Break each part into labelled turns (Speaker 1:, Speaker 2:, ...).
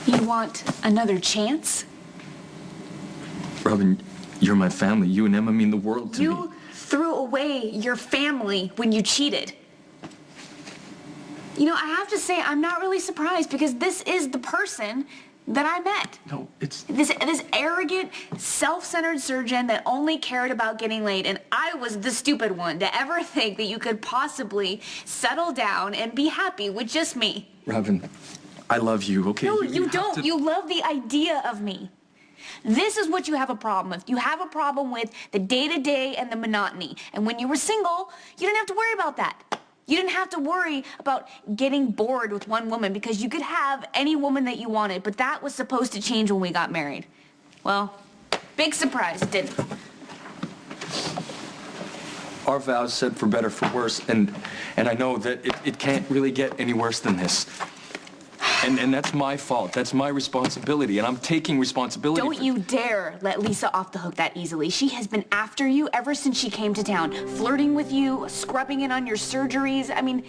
Speaker 1: You want another chance?
Speaker 2: Robin, you're my family. You and Emma mean the world to me.
Speaker 1: You threw away your family when you cheated. You know, I have to say, I'm not really surprised because this is the person that I met.
Speaker 2: No, it's...
Speaker 1: This arrogant, self-centered surgeon that only cared about getting laid, and I was the stupid one to ever think that you could possibly settle down and be happy with just me.
Speaker 2: Robin, I love you, okay?
Speaker 1: No, you don't.
Speaker 2: To...
Speaker 1: You love the idea of me. This is what you have a problem with. You have a problem with the day-to-day and the monotony. And when you were single, you didn't have to worry about that. You didn't have to worry about getting bored with one woman because you could have any woman that you wanted, but that was supposed to change when we got married. Well, big surprise, it didn't.
Speaker 2: Our vows said for better, for worse, and I know that it can't really get any worse than this. And that's my fault. That's my responsibility, and I'm taking responsibility.
Speaker 1: Don't you dare let Lisa off the hook that easily. She has been after you ever since she came to town, flirting with you, scrubbing in on your surgeries. I mean,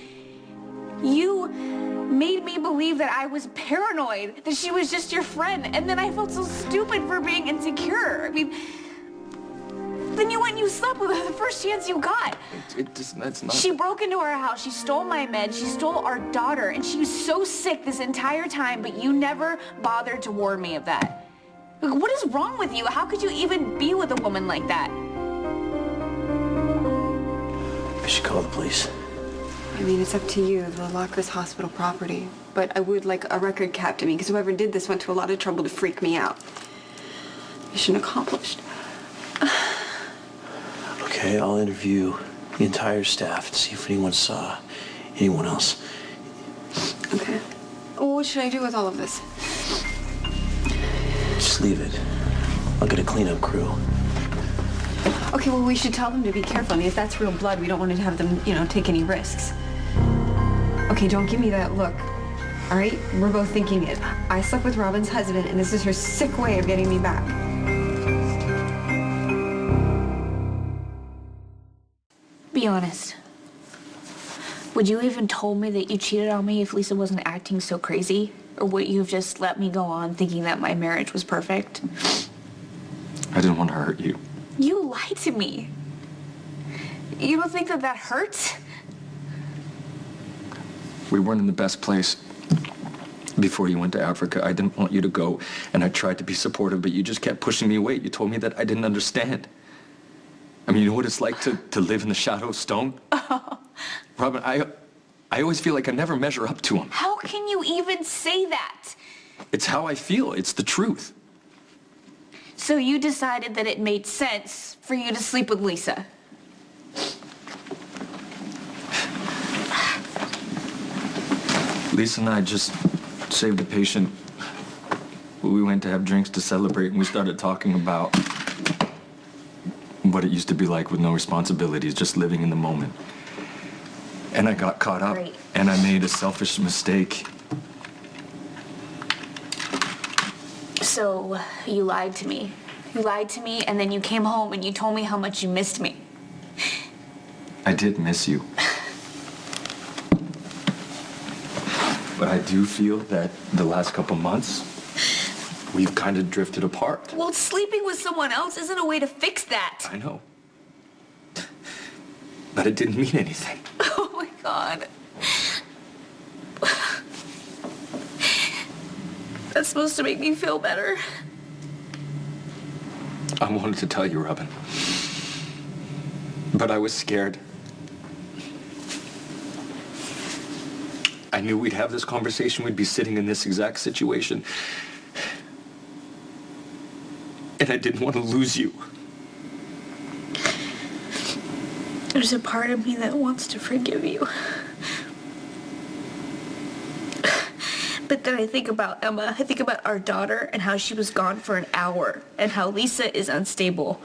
Speaker 1: you made me believe that I was paranoid, that she was just your friend, and then I felt so stupid for being insecure. I mean, then you went and you slept with her the first chance you got.
Speaker 2: That's not...
Speaker 1: She broke into our house, she stole my meds, she stole our daughter, and she was so sick this entire time, but you never bothered to warn me of that. What is wrong with you? How could you even be with a woman like that?
Speaker 3: I should call the police.
Speaker 4: I mean, it's up to you. The locker's hospital property. But I would like a record kept of me, because whoever did this went to a lot of trouble to freak me out. Mission accomplished.
Speaker 3: Okay, I'll interview the entire staff to see if anyone saw anyone else.
Speaker 4: Okay. Well, what should I do with all of this?
Speaker 3: Just leave it. I'll get a cleanup crew.
Speaker 4: Okay, well, we should tell them to be careful. I mean, if that's real blood, we don't want to have them, you know, take any risks. Okay, don't give me that look. All right? We're both thinking it. I slept with Robin's husband, and this is her sick way of getting me back.
Speaker 1: Be honest. Would you even told me that you cheated on me if Lisa wasn't acting so crazy? Or would you have just let me go on thinking that my marriage was perfect?
Speaker 2: I didn't want to hurt you.
Speaker 1: You lied to me. You don't think that that hurts?
Speaker 2: We weren't in the best place before you went to Africa. I didn't want you to go, and I tried to be supportive, but you just kept pushing me away. You told me that I didn't understand. I mean, you know what it's like to live in the shadow of stone?
Speaker 1: Oh.
Speaker 2: Robin, I always feel like I never measure up to him.
Speaker 1: How can you even say that?
Speaker 2: It's how I feel. It's the truth.
Speaker 1: So you decided that it made sense for you to sleep with Lisa?
Speaker 2: Lisa and I just saved a patient. We went to have drinks to celebrate, and we started talking about what it used to be like with no responsibilities, just living in the moment. And I got caught up,
Speaker 1: Right.
Speaker 2: and I made a selfish mistake.
Speaker 1: So you lied to me. You lied to me, and then you came home and you told me how much you missed me.
Speaker 2: I did miss you. But I do feel that the last couple months, we've kind of drifted apart.
Speaker 1: Well, sleeping with someone else isn't a way to fix that.
Speaker 2: I know. But it didn't mean anything.
Speaker 1: Oh my God. That's supposed to make me feel better.
Speaker 2: I wanted to tell you, Robin. But I was scared. I knew we'd have this conversation, we'd be sitting in this exact situation. And I didn't want to lose you.
Speaker 1: There's a part of me that wants to forgive you. But then I think about Emma, I think about our daughter and how she was gone for an hour and how Lisa is unstable.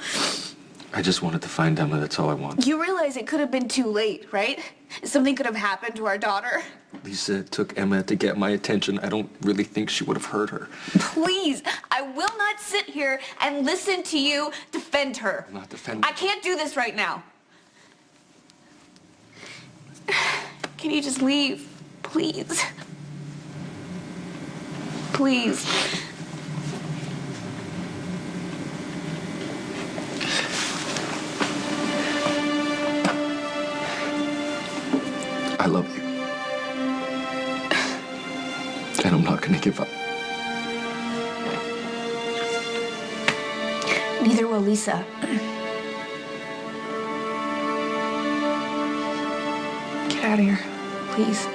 Speaker 2: I just wanted to find Emma, that's all I want.
Speaker 1: You realize it could have been too late, right? Something could have happened to our daughter.
Speaker 2: Lisa took Emma to get my attention. I don't really think she would have hurt her.
Speaker 1: Please, I will not sit here and listen to you defend her.
Speaker 2: I'm not defending.
Speaker 1: I can't do this right now. Can you just leave, please? Please.
Speaker 2: I love you. And I'm not gonna give up.
Speaker 1: Neither will Lisa. Get out of here, please.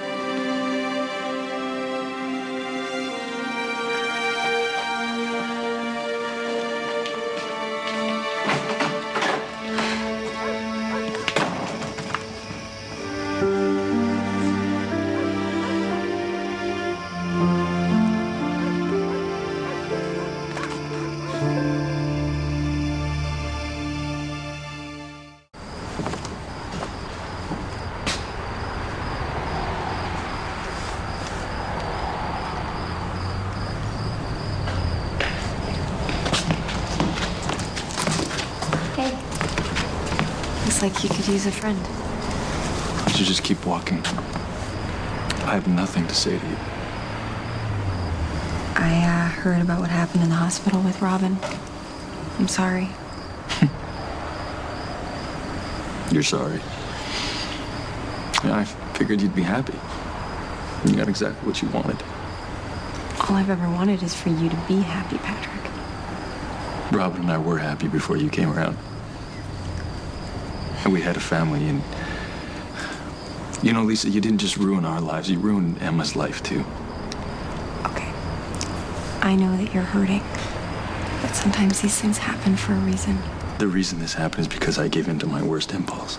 Speaker 1: Hey. Looks like you could use a friend.
Speaker 2: Why don't you just keep walking? I have nothing to say to you.
Speaker 4: I heard about what happened in the hospital with Robin. I'm sorry.
Speaker 2: You're sorry. Yeah, I figured you'd be happy. You got exactly what you wanted.
Speaker 4: All I've ever wanted is for you to be happy, Patrick.
Speaker 2: Robin and I were happy before you came around. And we had a family, and... You know, Lisa, you didn't just ruin our lives, you ruined Emma's life, too.
Speaker 4: Okay. I know that you're hurting. But sometimes these things happen for a reason.
Speaker 2: The reason this happened is because I gave in to my worst impulse.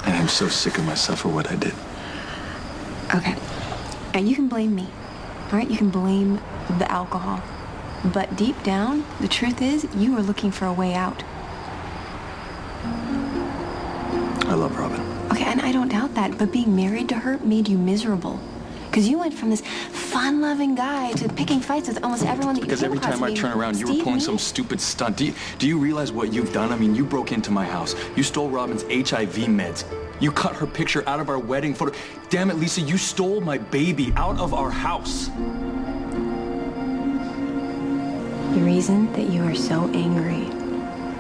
Speaker 2: And I'm so sick of myself for what I did.
Speaker 4: Okay. Now you can blame me. All right? You can blame the alcohol. But deep down, the truth is, you were looking for a way out.
Speaker 2: I love Robin.
Speaker 4: Okay, and I don't doubt that, but being married to her made you miserable. Because you went from this fun-loving guy to picking fights with almost everyone that you
Speaker 2: Because
Speaker 4: came
Speaker 2: every
Speaker 4: across.
Speaker 2: time I turn around, you were
Speaker 4: Steve,
Speaker 2: pulling
Speaker 4: me?
Speaker 2: some stupid stunt. Do you realize what you've done? I mean, you broke into my house. You stole Robin's HIV meds. You cut her picture out of our wedding photo. Damn it, Lisa, you stole my baby out of our house.
Speaker 4: The reason that you are so angry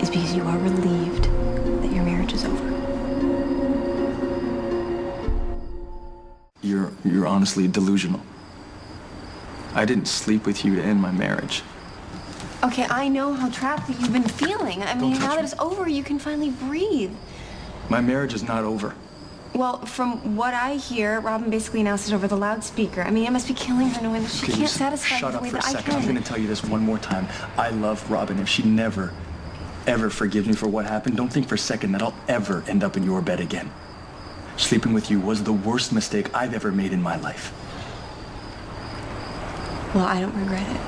Speaker 4: is because you are relieved that your marriage is over.
Speaker 2: You're honestly delusional. I didn't sleep with you to end my marriage.
Speaker 4: Okay, I know how trapped that you've been feeling. I mean,
Speaker 2: touch
Speaker 4: now that
Speaker 2: me.
Speaker 4: it's over, you can finally breathe.
Speaker 2: My marriage is not over.
Speaker 4: Well, from what I hear, Robin basically announced it over the loudspeaker. I mean, it must be killing her knowing that she
Speaker 2: Okay,
Speaker 4: can't
Speaker 2: Lisa,
Speaker 4: satisfy you
Speaker 2: shut
Speaker 4: the
Speaker 2: up
Speaker 4: way
Speaker 2: for a
Speaker 4: that I
Speaker 2: second.
Speaker 4: can.
Speaker 2: I'm gonna tell you this one more time. I love Robin. If she never, ever forgives me for what happened, don't think for a second that I'll ever end up in your bed again. Sleeping with you was the worst mistake I've ever made in my life.
Speaker 4: Well, I don't regret it.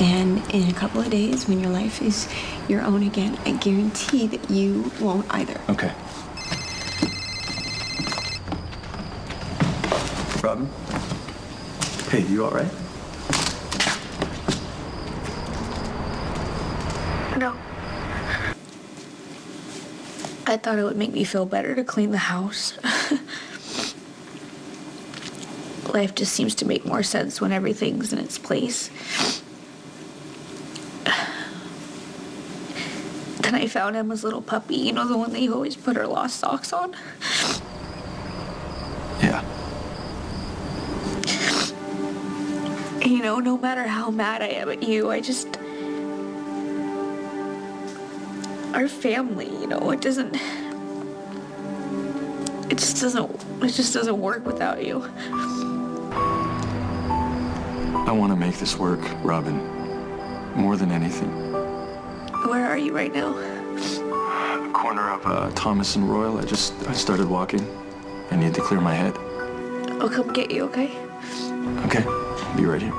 Speaker 4: And in a couple of days, when your life is your own again, I guarantee that you won't either.
Speaker 2: Okay. Robin? Hey, you all right?
Speaker 1: No. I thought it would make me feel better to clean the house. Life just seems to make more sense when everything's in its place. Then I found Emma's little puppy, you know, the one they always put her lost socks on.
Speaker 2: Yeah.
Speaker 1: You know, no matter how mad I am at you, our family, you know, it just doesn't work without you.
Speaker 2: I want to make this work, Robin. More than anything.
Speaker 1: Where are you right now?
Speaker 2: Corner of Thomas and Royal. I started walking. I need to clear my head.
Speaker 1: I'll come get you, okay?
Speaker 2: Okay, be right here.